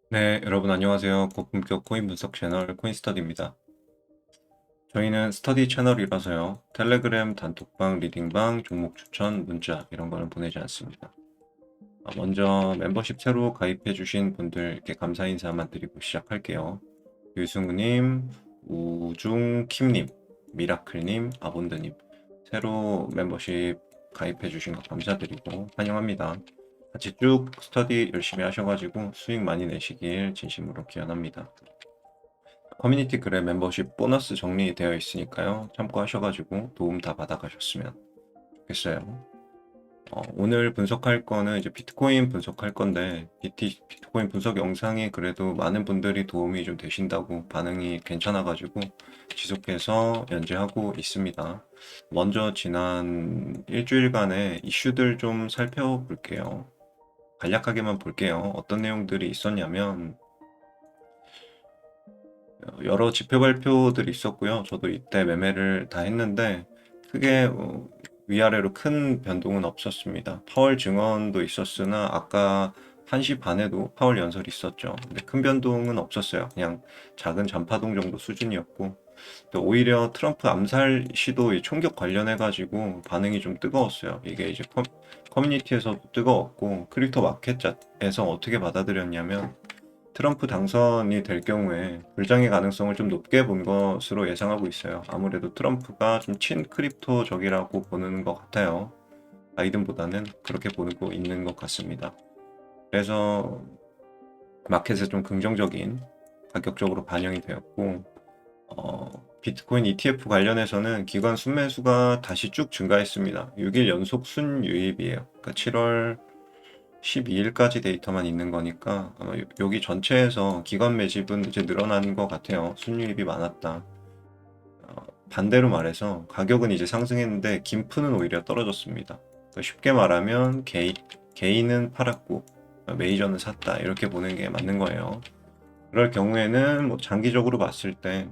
네, 여러분 안녕하세요. 고품격 코인 분석 채널 코인스터디입니다. 저희는 스터디 채널이라서요. 텔레그램 단톡방, 리딩방, 종목 추천, 문자 이런 거는 보내지 않습니다. 먼저 멤버십 새로 가입해 주신 분들께 감사 인사만 드리고 시작할게요. 유승우님, 우중킴님, 미라클님, 아본드님 새로 멤버십 가입해 주신 거 감사드리고 환영합니다. 같이 쭉 스터디 열심히 하셔가지고 수익 많이 내시길 진심으로 기원합니다. 커뮤니티 글에 멤버십 보너스 정리되어 있으니까요. 참고하셔가지고 도움 다 받아가셨으면 좋겠어요. 오늘 분석할 거는 이제 비트코인 분석할 건데 비트코인 분석 영상이 그래도 많은 분들이 도움이 좀 되신다고 반응이 괜찮아가지고 지속해서 연재하고 있습니다. 먼저 지난 일주일간의 이슈들 좀 살펴볼게요. 간략하게만 볼게요. 어떤 내용들이 있었냐면 여러 지표 발표들이 있었고요. 저도 이때 매매를 다 했는데 크게 위아래로 큰 변동은 없었습니다. 파월 증언도 있었으나 아까 1시 반에도 파월 연설이 있었죠. 근데 큰 변동은 없었어요. 그냥 작은 잔파동 정도 수준이었고 또 오히려 트럼프 암살 시도 총격 관련해 가지고 반응이 좀 뜨거웠어요. 이게 이제 커뮤니티에서도 뜨거웠고 크립토 마켓에서 어떻게 받아들였냐면 트럼프 당선이 될 경우에 불장의 가능성을 좀 높게 본 것으로 예상하고 있어요. 아무래도 트럼프가 좀 친크립토적이라고 보는 것 같아요. 바이든보다는 그렇게 보고 있는 것 같습니다. 그래서 마켓에 좀 긍정적인 가격적으로 반영이 되었고, 비트코인 ETF 관련해서는 기관 순매수가 다시 쭉 증가했습니다. 6일 연속 순유입이에요. 그러니까 7월 12일까지 데이터만 있는 거니까 아마 여기 전체에서 기관 매집은 이제 늘어나는 것 같아요. 순유입이 많았다. 반대로 말해서 가격은 이제 상승했는데 김프는 오히려 떨어졌습니다. 그러니까 쉽게 말하면 개인은 팔았고 메이저는 샀다 이렇게 보는 게 맞는 거예요. 그럴 경우에는 뭐 장기적으로 봤을 때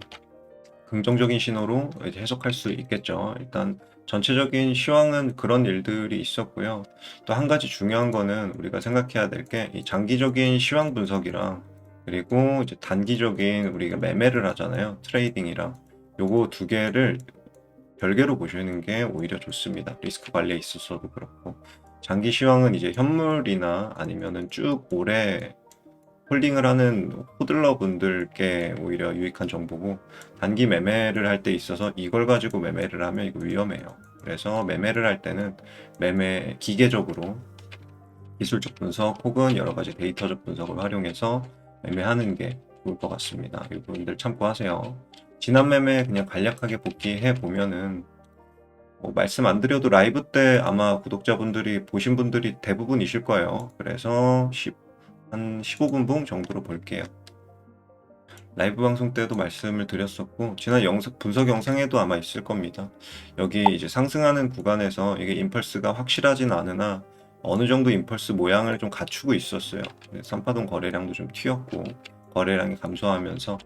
긍정적인 신호로 이제 해석할 수 있겠죠. 일단 전체적인 시황은 그런 일들이 있었고요. 또 한 가지 중요한 거는 우리가 생각해야 될 게 이 장기적인 시황 분석이랑 그리고 이제 단기적인 우리가 매매를 하잖아요. 트레이딩이랑 요거 두 개를 별개로 보시는 게 오히려 좋습니다. 리스크 관리에 있어서도 그렇고 장기 시황은 이제 현물이나 아니면은 쭉 오래 홀딩을 하는 호들러 분들께 오히려 유익한 정보고 단기 매매를 할 때 있어서 이걸 가지고 매매를 하면 이거 위험해요. 그래서 매매를 할 때는 매매 기계적으로 기술적 분석 혹은 여러 가지 데이터적 분석을 활용해서 매매하는 게 좋을 것 같습니다. 이 부분들 참고하세요. 지난 매매 그냥 간략하게 복귀해 보면은 뭐 말씀 안 드려도 라이브 때 아마 구독자분들이 보신 분들이 대부분이실 거예요. 그래서 한 15분 분 정도로 볼게요. 라이브 방송 때도 말씀을 드렸었고 지난 분석 영상에도 아마 있을 겁니다. 여기 이제 상승하는 구간에서 이게 임펄스가 확실하진 않으나 어느 정도 임펄스 모양을 좀 갖추고 있었어요. 3파동 거래량도 좀 튀었고 거래량이 감소하면서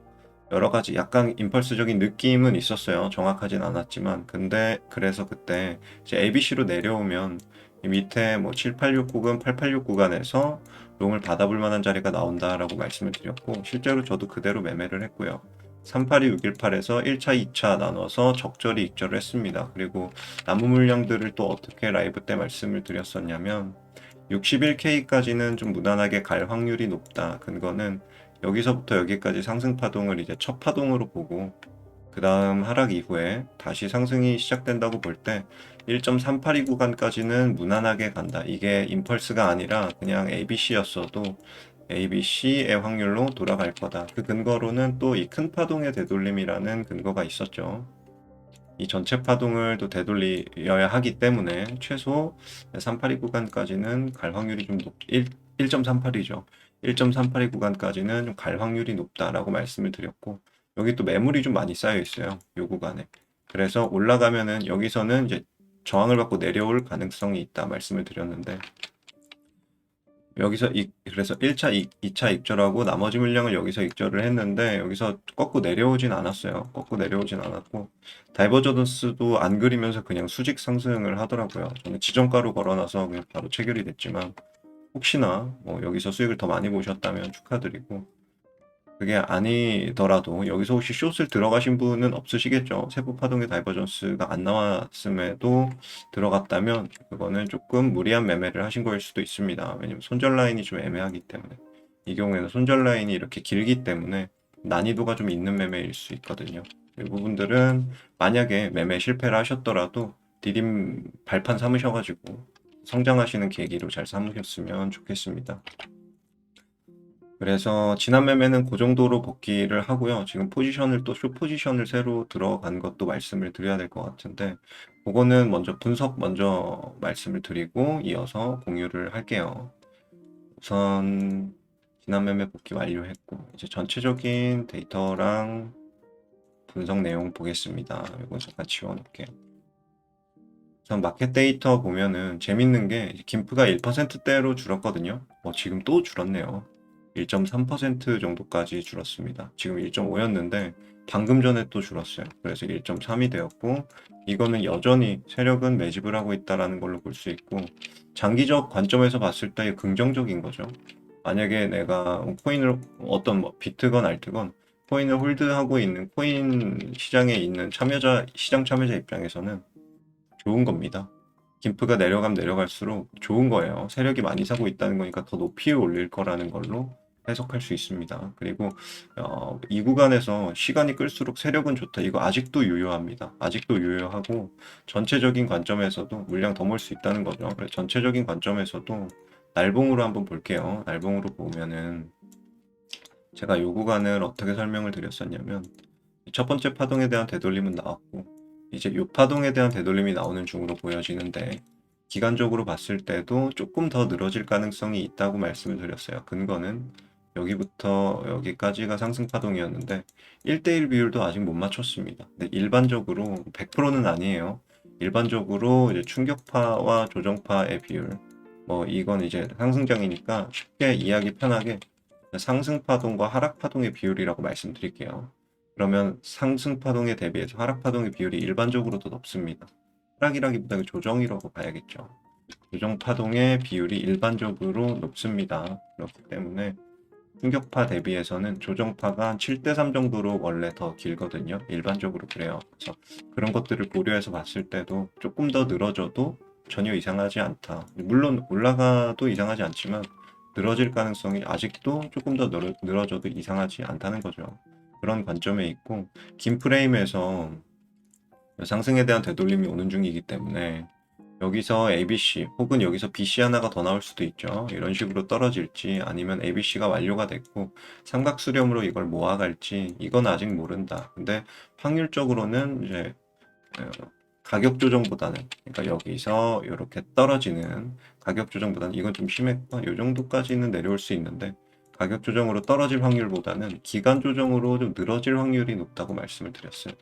여러 가지 약간 임펄스적인 느낌은 있었어요. 정확하진 않았지만 근데 그래서 그때 이제 ABC로 내려오면 이 밑에 뭐 786 구간, 886 구간에서 롱을 받아볼 만한 자리가 나온다라고 말씀을 드렸고 실제로 저도 그대로 매매를 했고요. 382, 618에서 1차, 2차 나눠서 적절히 익절을 했습니다. 그리고 남은 물량들을 또 어떻게 라이브 때 말씀을 드렸었냐면 61K까지는 좀 무난하게 갈 확률이 높다. 근거는 여기서부터 여기까지 상승 파동을 이제 첫 파동으로 보고 그 다음 하락 이후에 다시 상승이 시작된다고 볼 때 1.382 구간까지는 무난하게 간다. 이게 임펄스가 아니라 그냥 ABC였어도 ABC의 확률로 돌아갈 거다. 그 근거로는 또 이 큰 파동의 되돌림이라는 근거가 있었죠. 이 전체 파동을 또 되돌려야 하기 때문에 최소 382 구간까지는 갈 확률이 좀 1.38이죠. 1.382 구간까지는 좀 갈 확률이 높다라고 말씀을 드렸고 여기 또 매물이 좀 많이 쌓여 있어요. 이 구간에. 그래서 올라가면은 여기서는 이제 저항을 받고 내려올 가능성이 있다 말씀을 드렸는데 여기서 그래서 1차, 2차 익절하고 나머지 물량을 여기서 익절을 했는데 여기서 꺾고 내려오진 않았어요. 꺾고 내려오진 않았고 다이버저던스도 안 그리면서 그냥 수직 상승을 하더라고요. 저는 지정가로 걸어놔서 그냥 바로 체결이 됐지만 혹시나 뭐 여기서 수익을 더 많이 보셨다면 축하드리고, 그게 아니더라도 여기서 혹시 숏을 들어가신 분은 없으시겠죠. 세부 파동의 다이버전스가 안 나왔음에도 들어갔다면 그거는 조금 무리한 매매를 하신 거일 수도 있습니다. 왜냐면 손절 라인이 좀 애매하기 때문에, 이 경우에는 손절 라인이 이렇게 길기 때문에 난이도가 좀 있는 매매일 수 있거든요. 이 부분들은 만약에 매매 실패를 하셨더라도 디딤 발판 삼으셔가지고 성장하시는 계기로 잘 삼으셨으면 좋겠습니다. 그래서 지난 매매는 그 정도로 복귀를 하고요. 지금 포지션을 또 숏 포지션을 새로 들어간 것도 말씀을 드려야 될 것 같은데, 그거는 먼저 분석 먼저 말씀을 드리고 이어서 공유를 할게요. 우선 지난 매매 복귀 완료했고, 이제 전체적인 데이터랑 분석 내용 보겠습니다. 이거 잠깐 지워놓을게요. 우선 마켓 데이터 보면은 재밌는 게 김프가 1%대로 줄었거든요. 지금 또 줄었네요. 1.3% 정도까지 줄었습니다. 지금 1.5였는데 방금 전에 또 줄었어요. 그래서 1.3이 되었고, 이거는 여전히 세력은 매집을 하고 있다라는 걸로 볼 수 있고, 장기적 관점에서 봤을 때 긍정적인 거죠. 만약에 내가 코인을 어떤 뭐 비트건 알트건 코인을 홀드하고 있는 코인 시장에 있는 시장 참여자 입장에서는 좋은 겁니다. 김프가 내려가면 내려갈수록 좋은 거예요. 세력이 많이 사고 있다는 거니까 더 높이 올릴 거라는 걸로 해석할 수 있습니다. 그리고 이 구간에서 시간이 끌수록 세력은 좋다. 이거 아직도 유효합니다. 아직도 유효하고, 전체적인 관점에서도 물량 더 몰 수 있다는 거죠. 그래서 전체적인 관점에서도 날봉으로 한번 볼게요. 날봉으로 보면은 제가 이 구간을 어떻게 설명을 드렸었냐면, 첫 번째 파동에 대한 되돌림은 나왔고, 이제 이 파동에 대한 되돌림이 나오는 중으로 보여지는데, 기간적으로 봤을 때도 조금 더 늘어질 가능성이 있다고 말씀을 드렸어요. 근거는 여기부터 여기까지가 상승 파동이었는데 1대1 비율도 아직 못 맞췄습니다. 근데 일반적으로 100%는 아니에요. 일반적으로 이제 충격파와 조정파의 비율, 뭐 이건 이제 상승장이니까 쉽게 이해하기 편하게 상승 파동과 하락 파동의 비율이라고 말씀드릴게요. 그러면 상승 파동에 대비해서 하락 파동의 비율이 일반적으로 더 높습니다. 하락이라기보다는 조정이라고 봐야겠죠. 조정 파동의 비율이 일반적으로 높습니다. 그렇기 때문에 충격파 대비해서는 조정파가 한 7대3 정도로 원래 더 길거든요. 일반적으로 그래요. 그래서 그런 것들을 고려해서 봤을 때도 조금 더 늘어져도 전혀 이상하지 않다. 물론 올라가도 이상하지 않지만 늘어질 가능성이 아직도 조금 더 늘어져도 이상하지 않다는 거죠. 그런 관점에 있고, 긴 프레임에서 상승에 대한 되돌림이 오는 중이기 때문에 여기서 ABC 혹은 여기서 BC 하나가 더 나올 수도 있죠. 이런 식으로 떨어질지, 아니면 ABC가 완료가 됐고 삼각 수렴으로 이걸 모아갈지, 이건 아직 모른다. 근데 확률적으로는 이제 어, 가격 조정보다는, 그러니까 여기서 이렇게 떨어지는 가격 조정보다는, 이건 좀 심했고 이 정도까지는 내려올 수 있는데, 가격 조정으로 떨어질 확률보다는 기간 조정으로 좀 늘어질 확률이 높다고 말씀을 드렸어요.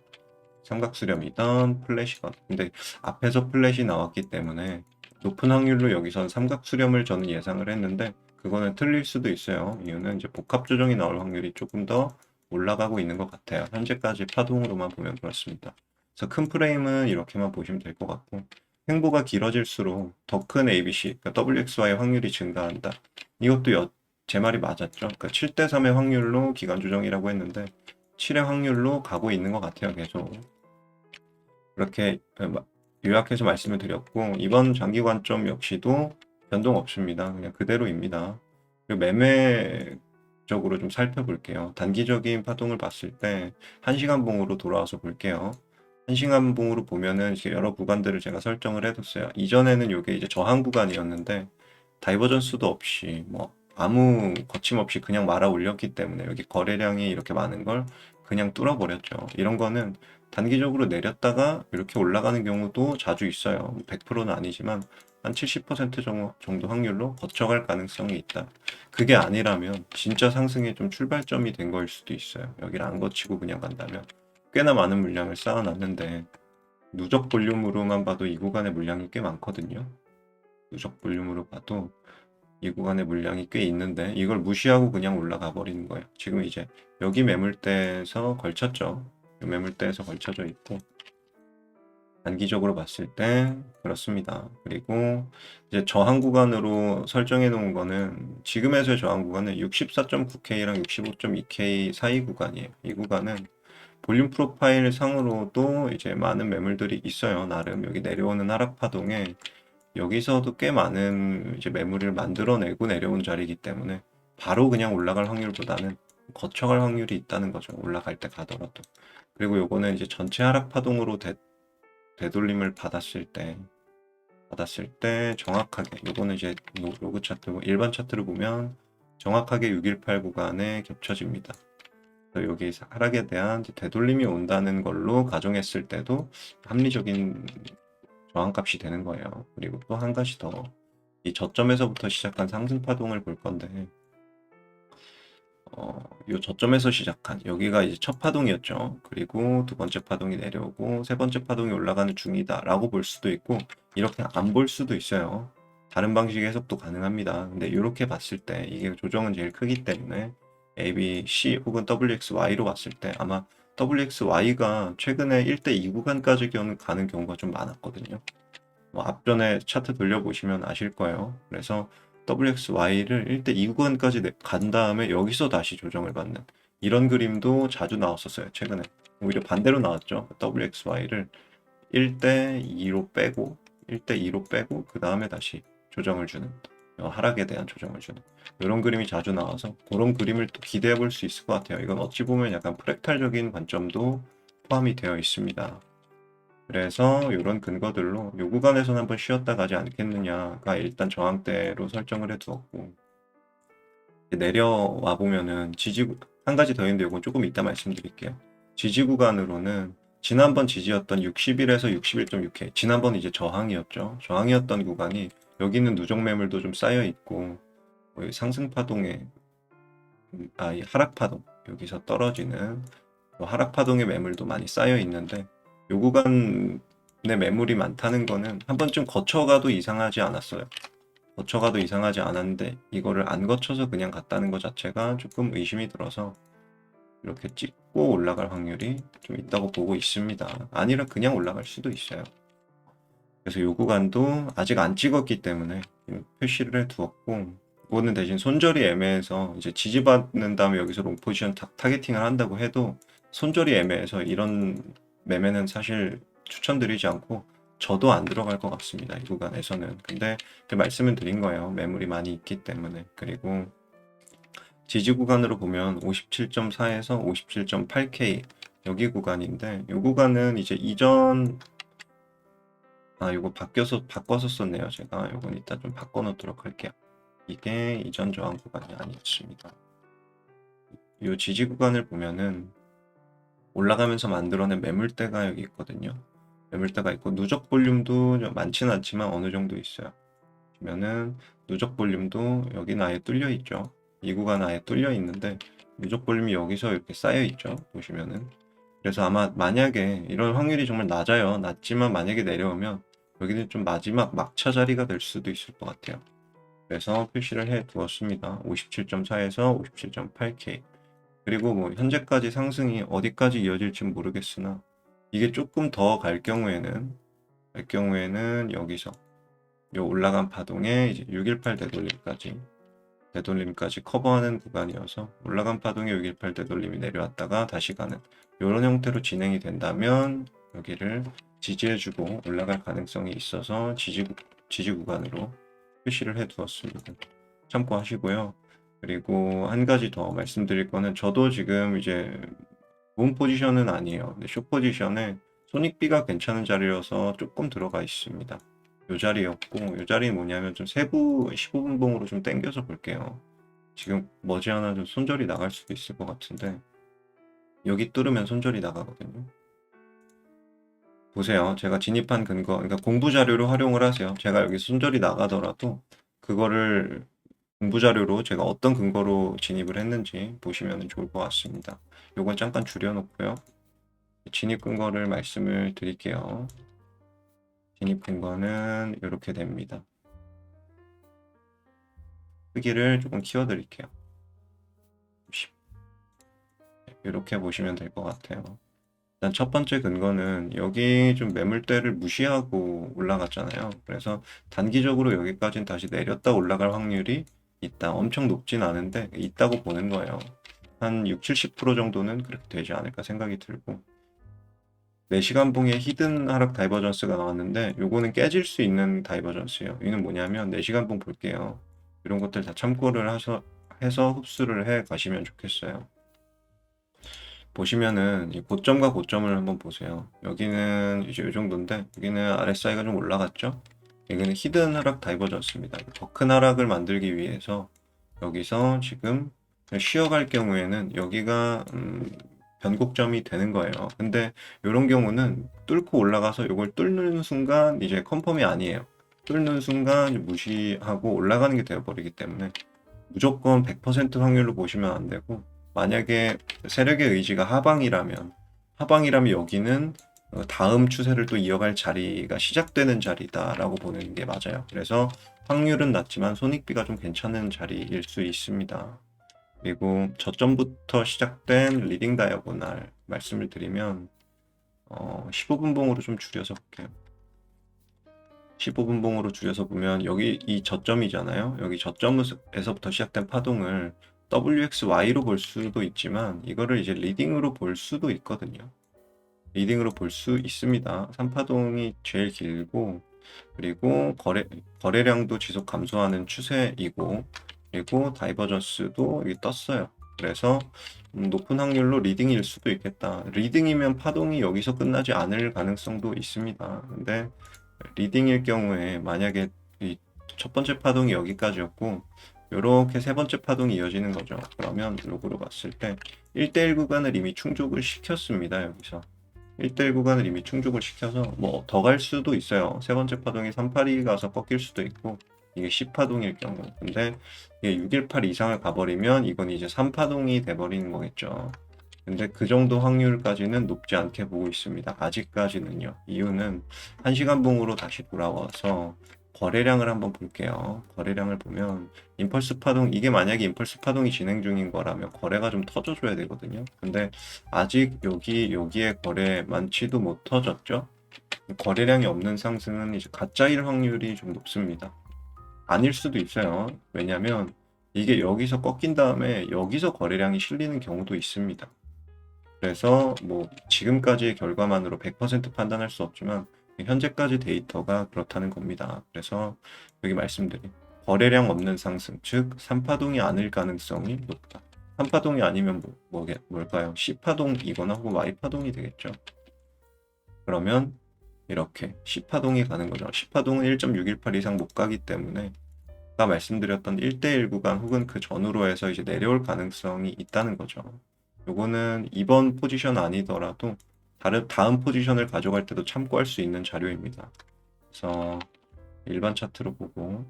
삼각수렴이던 플랫이건. 근데 앞에서 플랫이 나왔기 때문에 높은 확률로 여기선 삼각수렴을 저는 예상을 했는데, 그거는 틀릴 수도 있어요. 이유는 이제 복합 조정이 나올 확률이 조금 더 올라가고 있는 것 같아요. 현재까지 파동으로만 보면 그렇습니다. 그래서 큰 프레임은 이렇게만 보시면 될 것 같고, 횡보가 길어질수록 더 큰 ABC, 그러니까 WXY 확률이 증가한다. 이것도 제 말이 맞았죠. 그러니까 7대3의 확률로 기간 조정이라고 했는데 7의 확률로 가고 있는 것 같아요, 계속. 그렇게 요약해서 말씀을 드렸고, 이번 장기 관점 역시도 변동 없습니다. 그냥 그대로입니다. 그리고 매매적으로 좀 살펴볼게요. 단기적인 파동을 봤을 때 1시간 봉으로 돌아와서 볼게요. 1시간 봉으로 보면은 이제 여러 구간들을 제가 설정을 해뒀어요. 이전에는 이게 이제 저항 구간이었는데 다이버전스도 없이 뭐 아무 거침없이 그냥 말아 올렸기 때문에 여기 거래량이 이렇게 많은 걸 그냥 뚫어버렸죠. 이런 거는 단기적으로 내렸다가 이렇게 올라가는 경우도 자주 있어요. 100%는 아니지만 한 70% 정도 확률로 거쳐갈 가능성이 있다. 그게 아니라면 진짜 상승의 좀 출발점이 된 거일 수도 있어요. 여기를 안 거치고 그냥 간다면 꽤나 많은 물량을 쌓아놨는데, 누적 볼륨으로만 봐도 이 구간의 물량이 꽤 많거든요. 누적 볼륨으로 봐도 이 구간의 물량이 꽤 있는데 이걸 무시하고 그냥 올라가 버리는 거예요. 지금 이제 여기 매물대에서 걸쳤죠. 이 매물대에서 걸쳐져 있고, 단기적으로 봤을 때 그렇습니다. 그리고 이제 저항 구간으로 설정해 놓은 거는 지금에서의 저항 구간은 64.9K랑 65.2K 사이 구간이에요. 이 구간은 볼륨 프로파일 상으로도 이제 많은 매물들이 있어요. 나름 여기 내려오는 하락 파동에 여기서도 꽤 많은 이제 매물을 만들어내고 내려온 자리이기 때문에 바로 그냥 올라갈 확률보다는 거쳐갈 확률이 있다는 거죠. 올라갈 때 가더라도. 그리고 요거는 이제 전체 하락 파동으로 되돌림을 받았을 때 정확하게 요거는 이제 로그 차트 일반 차트를 보면 정확하게 618 구간에 겹쳐집니다. 그래서 여기 하락에 대한 되돌림이 온다는 걸로 가정했을 때도 합리적인 저항값이 되는 거예요. 그리고 또 한 가지 더, 이 저점에서부터 시작한 상승 파동을 볼 건데, 이 저점에서 시작한 여기가 이제 첫 파동이었죠. 그리고 두 번째 파동이 내려오고 세 번째 파동이 올라가는 중이다라고 볼 수도 있고 이렇게 안 볼 수도 있어요. 다른 방식의 해석도 가능합니다. 근데 이렇게 봤을 때 이게 조정은 제일 크기 때문에 A, B, C 혹은 WXY로 봤을 때 아마 WXY가 최근에 1대2 구간까지 가는 경우가 좀 많았거든요. 앞전에 차트 돌려보시면 아실 거예요. 그래서 WXY를 1대2 구간까지 간 다음에 여기서 다시 조정을 받는 이런 그림도 자주 나왔었어요. 최근에. 오히려 반대로 나왔죠. WXY를 1대2로 빼고 1대2로 빼고 그 다음에 다시 조정을 주는 하락에 대한 조정을 주는 이런 그림이 자주 나와서 그런 그림을 또 기대해 볼 수 있을 것 같아요. 이건 어찌 보면 약간 프랙탈적인 관점도 포함이 되어 있습니다. 그래서 이런 근거들로 요 구간에서는 한번 쉬었다 가지 않겠느냐가 일단 저항대로 설정을 해두었고 내려와 보면은 한 가지 더 있는데 이건 조금 이따 말씀드릴게요. 지지 구간으로는 지난번 지지였던 60일에서 61.6K 지난번 이제 저항이었죠. 저항이었던 구간이 여기는 누적 매물도 좀 쌓여 있고 상승 파동에 이 하락 파동 여기서 떨어지는 하락 파동의 매물도 많이 쌓여 있는데 요 구간에 매물이 많다는 거는 한 번쯤 거쳐가도 이상하지 않았어요. 거쳐가도 이상하지 않았는데 이거를 안 거쳐서 그냥 갔다는 것 자체가 조금 의심이 들어서 이렇게 찍고 올라갈 확률이 좀 있다고 보고 있습니다. 아니라 그냥 올라갈 수도 있어요. 그래서 요 구간도 아직 안 찍었기 때문에 표시를 해 두었고 이거는 대신 손절이 애매해서 이제 지지받는 다음에 여기서 롱 포지션 타겟팅을 한다고 해도 손절이 애매해서 이런 매매는 사실 추천드리지 않고 저도 안 들어갈 것 같습니다. 이 구간에서는. 근데 말씀을 드린 거예요. 매물이 많이 있기 때문에. 그리고 지지 구간으로 보면 57.4에서 57.8K 여기 구간인데 이 구간은 이제 이전 이거 바꿔서 썼네요. 제가 이건 이따 좀 바꿔 놓도록 할게요. 이게 이전 저항 구간이 아니었습니다. 이 지지 구간을 보면은 올라가면서 만들어낸 매물대가 여기 있거든요. 매물대가 있고 누적 볼륨도 많지는 않지만 어느 정도 있어요. 보면은 누적 볼륨도 여기는 아예 뚫려 있죠. 이 구간 아예 뚫려 있는데 누적 볼륨이 여기서 이렇게 쌓여 있죠. 보시면은. 그래서 아마 만약에 이런 확률이 정말 낮아요. 낮지만 만약에 내려오면 여기는 좀 마지막 막차 자리가 될 수도 있을 것 같아요. 그래서 표시를 해 두었습니다. 57.4에서 57.8K. 그리고 뭐 현재까지 상승이 어디까지 이어질지 모르겠으나 이게 조금 더 갈 경우에는 여기서 요 올라간 파동에 이제 618 되돌림까지 커버하는 구간이어서 올라간 파동에 618 되돌림이 내려왔다가 다시 가는 이런 형태로 진행이 된다면 여기를 지지해주고 올라갈 가능성이 있어서 지지 구간으로 표시를 해 두었습니다. 참고하시고요. 그리고 한 가지 더 말씀드릴 거는 저도 지금 이제 본 포지션은 아니에요. 근데 숏 포지션에 손익비가 괜찮은 자리여서 조금 들어가 있습니다. 요 자리였고, 요 자리는 뭐냐면 좀 세부 15분봉으로 좀 당겨서 볼게요. 지금 머지않아 좀 손절이 나갈 수도 있을 것 같은데, 여기 뚫으면 손절이 나가거든요. 보세요. 제가 진입한 근거, 그러니까 공부 자료로 활용을 하세요. 제가 여기 손절이 나가더라도, 그거를 공부 자료로 제가 어떤 근거로 진입을 했는지 보시면 좋을 것 같습니다. 요건 잠깐 줄여놓고요. 진입 근거를 말씀을 드릴게요. 진입 근거는 이렇게 됩니다. 크기를 조금 키워드릴게요. 이렇게 보시면 될 것 같아요. 일단 첫 번째 근거는 여기 좀 매물대를 무시하고 올라갔잖아요. 그래서 단기적으로 여기까지는 다시 내렸다 올라갈 확률이 있다. 엄청 높진 않은데 있다고 보는 거예요. 한 6, 70% 정도는 그렇게 되지 않을까 생각이 들고 4시간 봉에 히든 하락 다이버전스가 나왔는데 요거는 깨질 수 있는 다이버전스예요. 이는 뭐냐면 4시간 봉 볼게요. 이런 것들 다 참고를 해서 흡수를 해 가시면 좋겠어요. 보시면은 이 고점과 고점을 한번 보세요. 여기는 이제 이 정도인데 여기는 RSI가 좀 올라갔죠? 여기는 히든 하락 다이버전스입니다. 더 큰 하락을 만들기 위해서 여기서 지금 쉬어갈 경우에는 여기가 변곡점이 되는 거예요. 근데 이런 경우는 뚫고 올라가서 이걸 뚫는 순간 이제 컨펌이 아니에요. 뚫는 순간 무시하고 올라가는 게 되어버리기 때문에 무조건 100% 확률로 보시면 안 되고 만약에 세력의 의지가 하방이라면 여기는 다음 추세를 또 이어갈 자리가 시작되는 자리다라고 보는 게 맞아요. 그래서 확률은 낮지만 손익비가 좀 괜찮은 자리일 수 있습니다. 그리고 저점부터 시작된 리딩 다이아고날 말씀을 드리면 15분봉으로 좀 줄여서 볼게요. 15분봉으로 줄여서 보면 여기 이 저점이잖아요. 여기 저점에서부터 시작된 파동을 WXY로 볼 수도 있지만 이거를 이제 리딩으로 볼 수도 있거든요. 리딩으로 볼 수 있습니다. 3파동이 제일 길고 그리고 거래량도 지속 감소하는 추세이고 그리고 다이버전스도 여기 떴어요. 그래서 높은 확률로 리딩일 수도 있겠다. 리딩이면 파동이 여기서 끝나지 않을 가능성도 있습니다. 근데 리딩일 경우에 만약에 이 첫 번째 파동이 여기까지였고 이렇게 세 번째 파동이 이어지는 거죠. 그러면 로그로 봤을 때 1대1 구간을 이미 충족을 시켰습니다. 여기서 1대1 구간을 이미 충족을 시켜서 뭐 더 갈 수도 있어요. 세 번째 파동이 382 가서 꺾일 수도 있고 이게 10파동일 경우 근데 이게 618 이상을 가버리면 이건 이제 3파동이 돼버리는 거겠죠. 근데 그 정도 확률까지는 높지 않게 보고 있습니다. 아직까지는요. 이유는 1시간 봉으로 다시 돌아와서 거래량을 한번 볼게요. 거래량을 보면 임펄스 파동 이게 만약에 임펄스 파동이 진행 중인 거라면 거래가 좀 터져줘야 되거든요. 근데 아직 여기에 거래 많지도 못 터졌죠. 거래량이 없는 상승은 이제 가짜일 확률이 좀 높습니다. 아닐 수도 있어요. 왜냐면 이게 여기서 꺾인 다음에 여기서 거래량이 실리는 경우도 있습니다. 그래서 뭐 지금까지의 결과만으로 100% 판단할 수 없지만 현재까지 데이터가 그렇다는 겁니다. 그래서 여기 말씀드린 거래량 없는 상승, 즉 3파동이 아닐 가능성이 높다. 3파동이 아니면 뭘까요? C파동이거나 혹은 Y파동이 되겠죠. 그러면 이렇게 C파동이 가는 거죠. C파동은 1.618 이상 못 가기 때문에 아까 말씀드렸던 1대1 구간 혹은 그 전후로 해서 이제 내려올 가능성이 있다는 거죠. 요거는 이번 포지션 아니더라도 다음 포지션을 가져갈 때도 참고할 수 있는 자료입니다. 그래서 일반 차트로 보고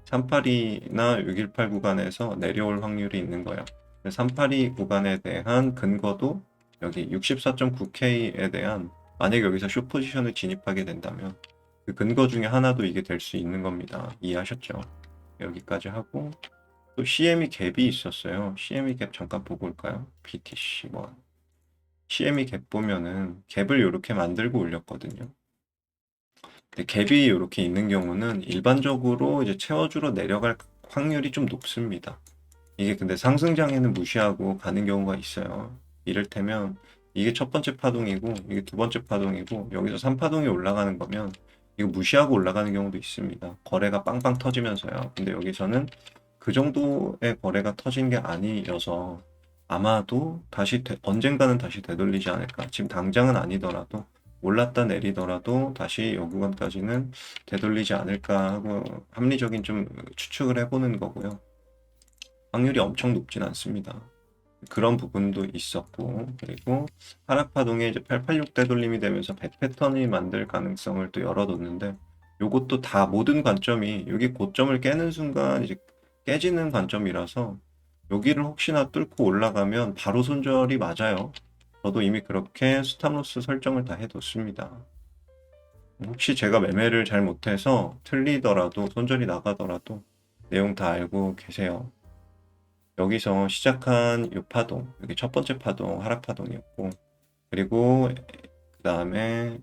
382나 618 구간에서 내려올 확률이 있는 거예요. 382 구간에 대한 근거도 여기 64.9K에 대한 만약 여기서 숏 포지션을 진입하게 된다면 그 근거 중에 하나도 이게 될 수 있는 겁니다. 이해하셨죠? 여기까지 하고 또 CME 갭이 있었어요. CME 갭 잠깐 보고 올까요? BTC1 CME 갭 보면은 갭을 이렇게 만들고 올렸거든요. 근데 갭이 이렇게 있는 경우는 일반적으로 이제 채워주러 내려갈 확률이 좀 높습니다. 이게 근데 상승장에는 무시하고 가는 경우가 있어요. 이를테면 이게 첫 번째 파동이고 이게 두 번째 파동이고 여기서 3파동이 올라가는 거면 이거 무시하고 올라가는 경우도 있습니다. 거래가 빵빵 터지면서요. 근데 여기서는 그 정도의 거래가 터진 게 아니어서 아마도 언젠가는 다시 되돌리지 않을까. 지금 당장은 아니더라도 올랐다 내리더라도 다시 요 구간까지는 되돌리지 않을까 하고 합리적인 좀 추측을 해보는 거고요. 확률이 엄청 높진 않습니다. 그런 부분도 있었고, 그리고 하락파동에 이제 886 되돌림이 되면서 배 패턴이 만들 가능성을 또 열어뒀는데, 요것도 다 모든 관점이 여기 고점을 깨는 순간 이제 깨지는 관점이라서 여기를 혹시나 뚫고 올라가면 바로 손절이 맞아요. 저도 이미 그렇게 스탑로스 설정을 다 해뒀습니다. 혹시 제가 매매를 잘 못해서 틀리더라도 손절이 나가더라도 내용 다 알고 계세요. 여기서 시작한 이 파동, 여기 첫 번째 파동, 하락 파동이었고, 그리고 그 다음에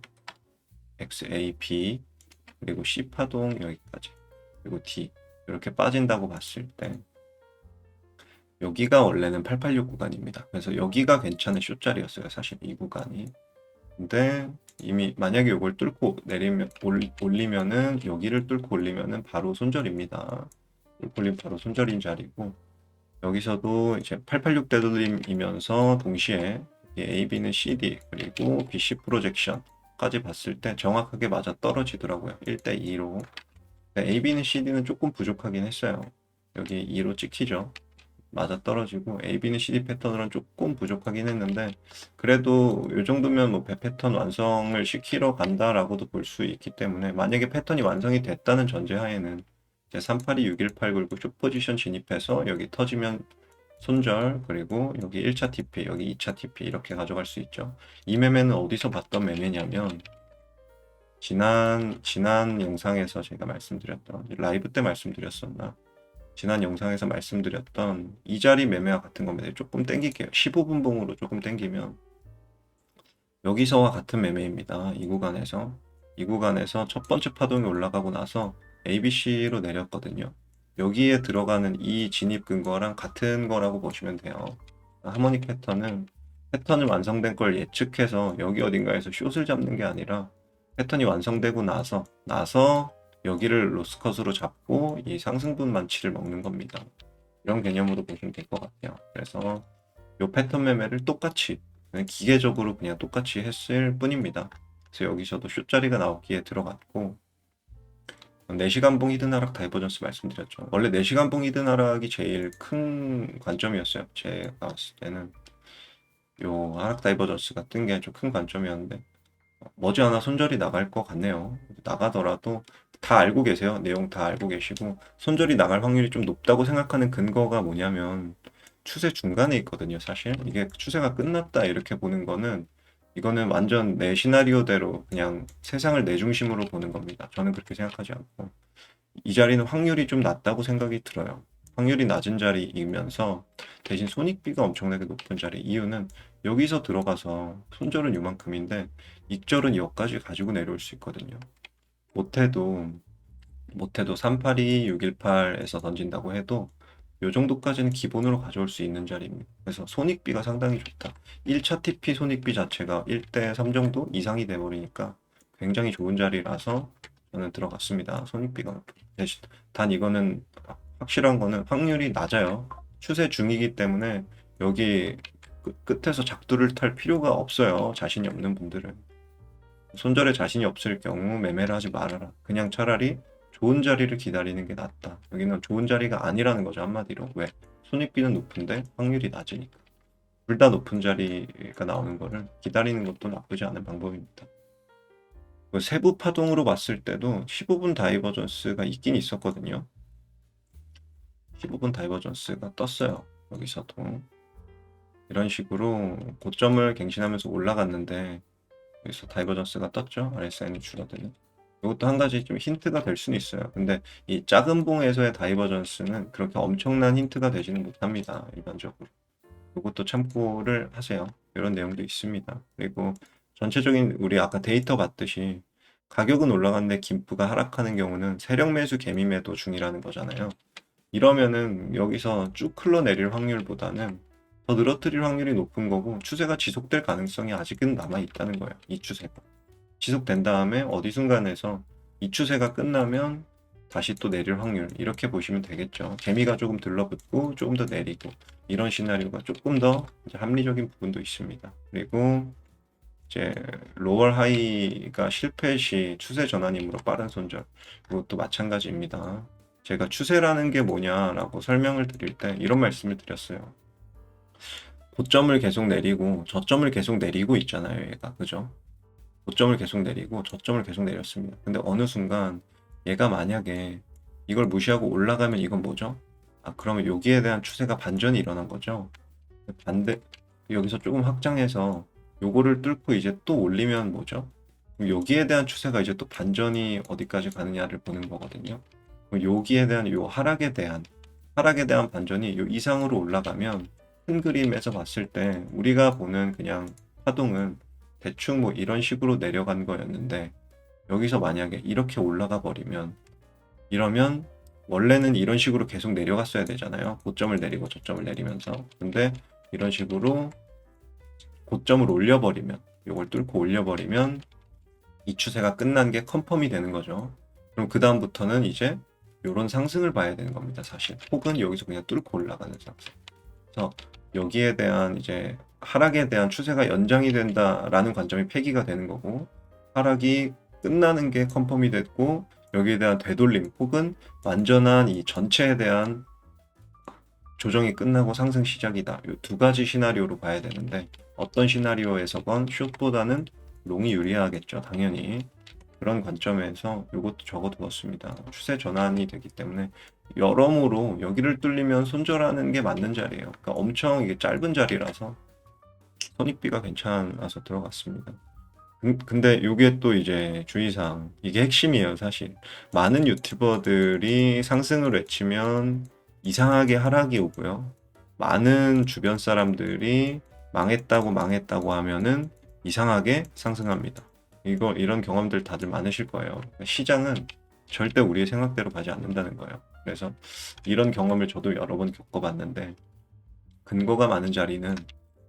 XAB, 그리고 C 파동 여기까지, 그리고 D 이렇게 빠진다고 봤을 때 여기가 원래는 886 구간입니다. 그래서 여기가 괜찮은 숏자리였어요. 사실 이 구간이. 근데 이미 만약에 이걸 뚫고 내리면 올리면은 여기를 뚫고 올리면은 바로 손절입니다. 뚫고 올리면 바로 손절인 자리고, 여기서도 이제 886 되돌림이면서 동시에 AB는 CD 그리고 BC 프로젝션까지 봤을 때 정확하게 맞아 떨어지더라고요. 1대 2로. AB는 CD는 조금 부족하긴 했어요. 여기 2로 찍히죠. 맞아 떨어지고 AB는 CD 패턴으로는 조금 부족하긴 했는데, 그래도 이 정도면 뭐 배 패턴 완성을 시키러 간다라고도 볼 수 있기 때문에, 만약에 패턴이 완성이 됐다는 전제하에는 이제 382, 618 긁고 숏 포지션 진입해서 여기 터지면 손절, 그리고 여기 1차 TP, 여기 2차 TP 이렇게 가져갈 수 있죠. 이 매매는 어디서 봤던 매매냐면 지난 영상에서 제가 말씀드렸던, 라이브 때 말씀드렸었나? 지난 영상에서 말씀드렸던 이 자리 매매와 같은 겁니다. 조금 땡길게요. 15분 봉으로 조금 땡기면 여기서와 같은 매매입니다. 이 구간에서 첫 번째 파동이 올라가고 나서 ABC로 내렸거든요. 여기에 들어가는 이 진입 근거랑 같은 거라고 보시면 돼요. 하모닉 패턴을 완성된 걸 예측해서 여기 어딘가에서 숏을 잡는 게 아니라, 패턴이 완성되고 나서 여기를 로스컷으로 잡고 이 상승분 만치를 먹는 겁니다. 이런 개념으로 보시면 될 것 같아요. 그래서 이 패턴 매매를 똑같이 그냥 기계적으로 그냥 똑같이 했을 뿐입니다. 그래서 여기서도 숏자리가 나오기에 들어갔고, 4시간 봉 히든 하락 다이버전스 말씀드렸죠. 원래 4시간 봉 히든 하락이 제일 큰 관점이었어요. 제가 봤을 때는 요 하락 다이버전스가 뜬 게 좀 큰 관점이었는데, 머지않아 손절이 나갈 것 같네요. 나가더라도 다 알고 계세요. 내용 다 알고 계시고, 손절이 나갈 확률이 좀 높다고 생각하는 근거가 뭐냐면 추세 중간에 있거든요. 사실 이게 추세가 끝났다 이렇게 보는 거는, 이거는 완전 내 시나리오대로 그냥 세상을 내 중심으로 보는 겁니다. 저는 그렇게 생각하지 않고, 이 자리는 확률이 좀 낮다고 생각이 들어요. 확률이 낮은 자리이면서 대신 손익비가 엄청나게 높은 자리. 이유는 여기서 들어가서 손절은 요만큼인데 익절은 여기까지 가지고 내려올 수 있거든요. 못해도 382, 618에서 던진다고 해도 요 정도까지는 기본으로 가져올 수 있는 자리입니다. 그래서 손익비가 상당히 좋다. 1차 TP 손익비 자체가 1대 3 정도 이상이 돼버리니까 굉장히 좋은 자리라서 저는 들어갔습니다. 손익비가 대신 단 이거는 확실한 거는 확률이 낮아요. 추세 중이기 때문에 여기 끝에서 작두를 탈 필요가 없어요. 자신이 없는 분들은. 손절에 자신이 없을 경우 매매를 하지 말아라. 그냥 차라리 좋은 자리를 기다리는 게 낫다. 여기는 좋은 자리가 아니라는 거죠, 한마디로. 왜? 손익비는 높은데 확률이 낮으니까. 둘 다 높은 자리가 나오는 거를 기다리는 것도 나쁘지 않은 방법입니다. 세부 파동으로 봤을 때도 15분 다이버전스가 있긴 있었거든요. 15분 다이버전스가 떴어요. 여기서도. 이런 식으로 고점을 갱신하면서 올라갔는데 여기서 다이버전스가 떴죠. RSI는 줄어드는. 이것도 한 가지 좀 힌트가 될 수는 있어요. 근데 이 작은 봉에서의 다이버전스는 그렇게 엄청난 힌트가 되지는 못합니다. 일반적으로. 이것도 참고를 하세요. 이런 내용도 있습니다. 그리고 전체적인 우리 아까 데이터 봤듯이 가격은 올라갔는데 김프가 하락하는 경우는 세력 매수 개미 매도 중이라는 거잖아요. 이러면은 여기서 쭉 흘러내릴 확률보다는 더 늘어뜨릴 확률이 높은 거고, 추세가 지속될 가능성이 아직은 남아 있다는 거예요. 이 추세가 지속된 다음에 어디 순간에서 이 추세가 끝나면 다시 또 내릴 확률, 이렇게 보시면 되겠죠. 재미가 조금 들러붙고 조금 더 내리고, 이런 시나리오가 조금 더 이제 합리적인 부분도 있습니다. 그리고 이제 로월 하이가 실패 시 추세 전환이므로 빠른 손절, 이것도 마찬가지입니다. 제가 추세라는 게 뭐냐라고 설명을 드릴 때 이런 말씀을 드렸어요. 고점을 계속 내리고 저점을 계속 내리고 있잖아요, 얘가. 그죠? 고점을 계속 내리고 저점을 계속 내렸습니다. 근데 어느 순간 얘가 만약에 이걸 무시하고 올라가면 이건 뭐죠? 그러면 여기에 대한 추세가 반전이 일어난 거죠. 반대, 여기서 조금 확장해서 요거를 뚫고 이제 또 올리면 뭐죠? 그럼 여기에 대한 추세가 이제 또 반전이 어디까지 가느냐를 보는 거거든요. 그럼 여기에 대한 요 하락에 대한 반전이 요 이상으로 올라가면 큰 그림에서 봤을 때 우리가 보는 그냥 파동은 대충 뭐 이런 식으로 내려간 거였는데 여기서 만약에 이렇게 올라가 버리면 이러면 원래는 이런 식으로 계속 내려갔어야 되잖아요. 고점을 내리고 저점을 내리면서. 근데 이런 식으로 고점을 올려버리면 이걸 뚫고 올려버리면 이 추세가 끝난 게 컨펌이 되는 거죠. 그럼 그 다음부터는 이제 이런 상승을 봐야 되는 겁니다. 사실 혹은 여기서 그냥 뚫고 올라가는 상승. 그래서 여기에 대한 이제 하락에 대한 추세가 연장이 된다라는 관점이 폐기가 되는 거고 하락이 끝나는 게 컨펌이 됐고 여기에 대한 되돌림 혹은 완전한 이 전체에 대한 조정이 끝나고 상승 시작이다. 이 두 가지 시나리오로 봐야 되는데 어떤 시나리오에서건 숏보다는 롱이 유리하겠죠. 당연히. 그런 관점에서 이것도 적어두었습니다. 추세 전환이 되기 때문에 여러모로 여기를 뚫리면 손절하는 게 맞는 자리예요. 그러니까 엄청 이게 짧은 자리라서 선입비가 괜찮아서 들어갔습니다. 근데 이게 또 이제 주의사항, 이게 핵심이에요, 사실. 많은 유튜버들이 상승을 외치면 이상하게 하락이 오고요. 많은 주변 사람들이 망했다고 하면은 이상하게 상승합니다. 이런 경험들 다들 많으실 거예요. 시장은 절대 우리의 생각대로 가지 않는다는 거예요. 그래서 이런 경험을 저도 여러 번 겪어봤는데, 근거가 많은 자리는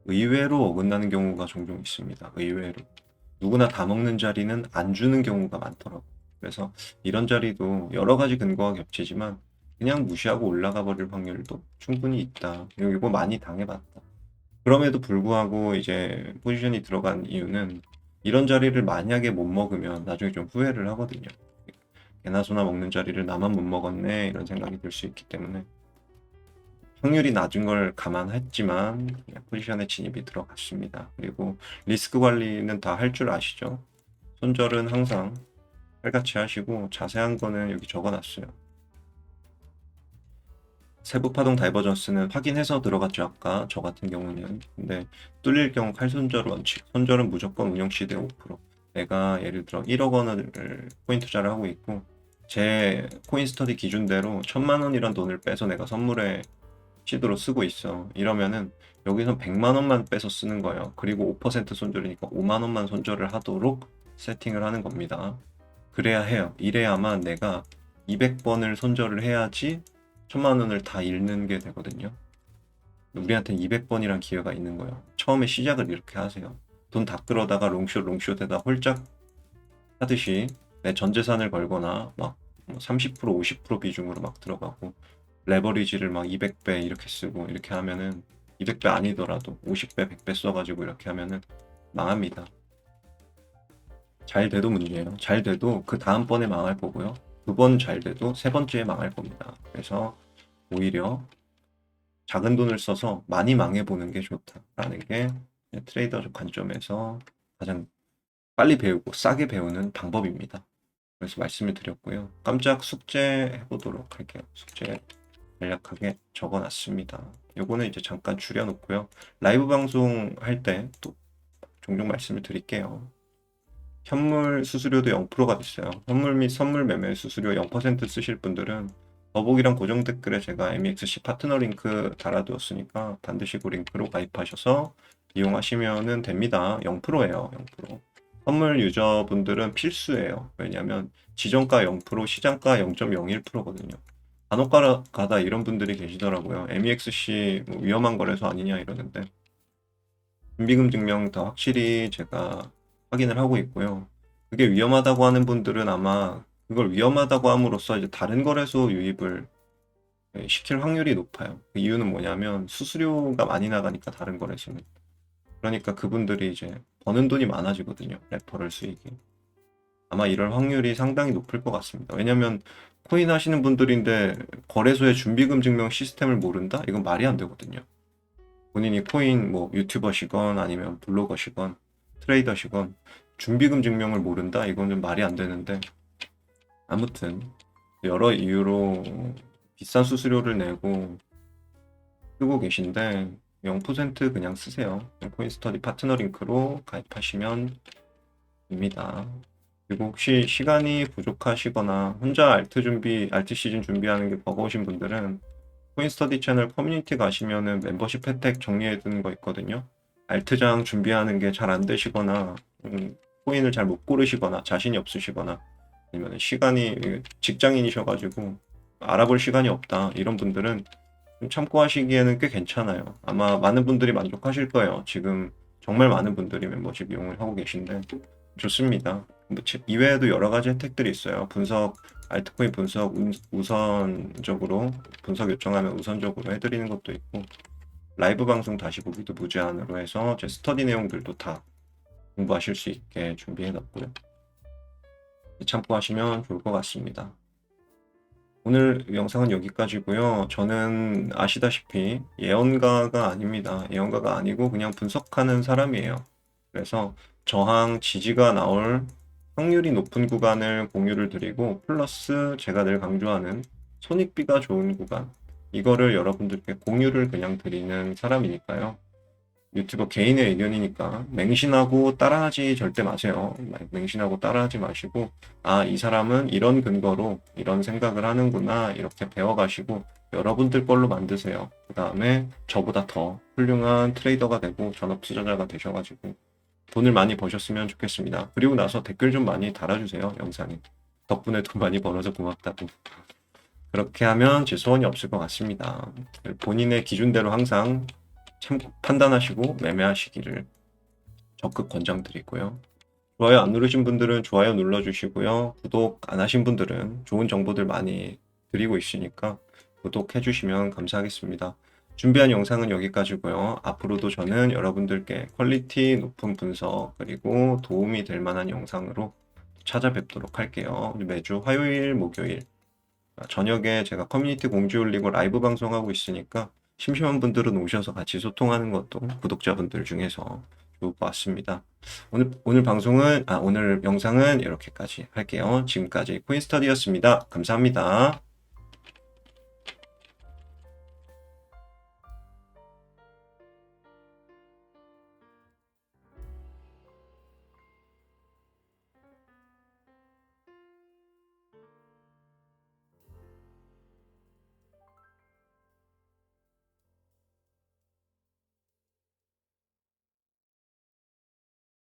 의외로 어긋나는 경우가 종종 있습니다. 의외로. 누구나 다 먹는 자리는 안 주는 경우가 많더라고요. 그래서 이런 자리도 여러 가지 근거가 겹치지만 그냥 무시하고 올라가 버릴 확률도 충분히 있다. 이거 많이 당해봤다. 그럼에도 불구하고 이제 포지션이 들어간 이유는 이런 자리를 만약에 못 먹으면 나중에 좀 후회를 하거든요. 개나 소나 먹는 자리를 나만 못 먹었네 이런 생각이 들 수 있기 때문에 확률이 낮은 걸 감안했지만 그냥 포지션에 진입이 들어갔습니다. 그리고 리스크 관리는 다 할 줄 아시죠? 손절은 항상 칼같이 하시고 자세한 거는 여기 적어놨어요. 세부 파동 다이버전스는 확인해서 들어갔죠. 아까 저 같은 경우는. 근데 뚫릴 경우 칼손절 원칙. 손절은 무조건 운영 시대 5%. 내가 예를 들어 1억 원을 코인 투자를 하고 있고 제 코인 스터디 기준대로 1,000만 원이란 돈을 빼서 내가 선물에 시드로 쓰고 있어. 이러면은 여기서 100만 원만 빼서 쓰는 거예요. 그리고 5% 손절이니까 5만 원만 손절을 하도록 세팅을 하는 겁니다. 그래야 해요. 이래야만 내가 200번을 손절을 해야지 1,000만 원을 다 잃는 게 되거든요. 우리한테 200번이란 기회가 있는 거예요. 처음에 시작을 이렇게 하세요. 돈 다 끌어다가 롱숏에다 홀짝 하듯이 내 전 재산을 걸거나 막 30% 50% 비중으로 막 들어가고 레버리지를 막 200배 이렇게 쓰고 이렇게 하면은 200배 아니더라도 50배 100배 써가지고 이렇게 하면은 망합니다. 잘 돼도 문제예요. 잘 돼도 그 다음번에 망할 거고요. 두 번 잘 돼도 세 번째에 망할 겁니다. 그래서 오히려 작은 돈을 써서 많이 망해보는 게 좋다라는 게 트레이더적 관점에서 가장 빨리 배우고 싸게 배우는 방법입니다. 그래서 말씀을 드렸고요. 깜짝 숙제 해보도록 할게요. 숙제 간략하게 적어놨습니다. 요거는 이제 잠깐 줄여놓고요. 라이브 방송 할 때 또 종종 말씀을 드릴게요. 현물 수수료도 0%가 됐어요. 현물 및 선물 매매 수수료 0% 쓰실 분들은 더보기랑 고정 댓글에 제가 MEXC 파트너 링크 달아두었으니까 반드시 그 링크로 가입하셔서 이용하시면 됩니다. 0%예요. 0%. 선물 유저분들은 필수예요. 왜냐하면 지정가 0%, 시장가 0.01%거든요. 간혹 가다 이런 분들이 계시더라고요. MEXC 뭐 위험한 거래소 아니냐 이러는데 준비금 증명 더 확실히 제가 확인을 하고 있고요. 그게 위험하다고 하는 분들은 아마 그걸 위험하다고 함으로써 이제 다른 거래소 유입을 시킬 확률이 높아요. 그 이유는 뭐냐면 수수료가 많이 나가니까 다른 거래소는. 그러니까 그분들이 이제 버는 돈이 많아지거든요. 레퍼럴 수익이. 아마 이럴 확률이 상당히 높을 것 같습니다. 왜냐면 코인 하시는 분들인데 거래소의 준비금 증명 시스템을 모른다? 이건 말이 안 되거든요. 본인이 코인 뭐 유튜버시건 아니면 블로거시건 트레이더시건 준비금 증명을 모른다? 이거는 말이 안 되는데 아무튼 여러 이유로 비싼 수수료를 내고 쓰고 계신데 0% 그냥 쓰세요. 코인 스터디 파트너 링크로 가입하시면 됩니다. 그리고 혹시 시간이 부족하시거나 혼자 알트 시즌 준비하는 게 버거우신 분들은 코인 스터디 채널 커뮤니티 가시면은 멤버십 혜택 정리해 두는 거 있거든요. 알트장 준비하는 게 잘 안 되시거나 코인을 잘 못 고르시거나 자신이 없으시거나 아니면 시간이 직장인이셔가지고 알아볼 시간이 없다 이런 분들은 좀 참고 하시기에는 꽤 괜찮아요. 아마 많은 분들이 만족하실 거예요. 지금 정말 많은 분들이 멤버십 이용을 하고 계신데 좋습니다. 뭐 이외에도 여러 가지 혜택들이 있어요. 알트코인 분석 우선적으로 분석 요청하면 우선적으로 해드리는 것도 있고 라이브 방송 다시 보기도 무제한으로 해서 제 스터디 내용들도 다 공부하실 수 있게 준비해 놨고요. 참고하시면 좋을 것 같습니다. 오늘 영상은 여기까지고요. 저는 아시다시피 예언가가 아닙니다. 예언가가 아니고 그냥 분석하는 사람이에요. 그래서 저항 지지가 나올 확률이 높은 구간을 공유를 드리고 플러스 제가 늘 강조하는 손익비가 좋은 구간 이거를 여러분들께 공유를 그냥 드리는 사람이니까요. 유튜버 개인의 의견이니까 맹신하고 따라하지 절대 마세요. 맹신하고 따라하지 마시고 이 사람은 이런 근거로 이런 생각을 하는구나 이렇게 배워가시고 여러분들 걸로 만드세요. 그 다음에 저보다 더 훌륭한 트레이더가 되고 전업 투자자가 되셔가지고 돈을 많이 버셨으면 좋겠습니다. 그리고 나서 댓글 좀 많이 달아주세요. 영상에. 덕분에 돈 많이 벌어서 고맙다고. 그렇게 하면 제 소원이 없을 것 같습니다. 본인의 기준대로 항상 참 판단하시고 매매하시기를 적극 권장드리고요. 좋아요 안 누르신 분들은 좋아요 눌러주시고요. 구독 안 하신 분들은 좋은 정보들 많이 드리고 있으니까 구독해 주시면 감사하겠습니다. 준비한 영상은 여기까지고요. 앞으로도 저는 여러분들께 퀄리티 높은 분석 그리고 도움이 될 만한 영상으로 찾아뵙도록 할게요. 매주 화요일, 목요일 저녁에 제가 커뮤니티 공지 올리고 라이브 방송하고 있으니까 심심한 분들은 오셔서 같이 소통하는 것도 구독자분들 중에서 좋을 것 같습니다. 오늘 영상은 이렇게까지 할게요. 지금까지 코인스터디였습니다. 감사합니다.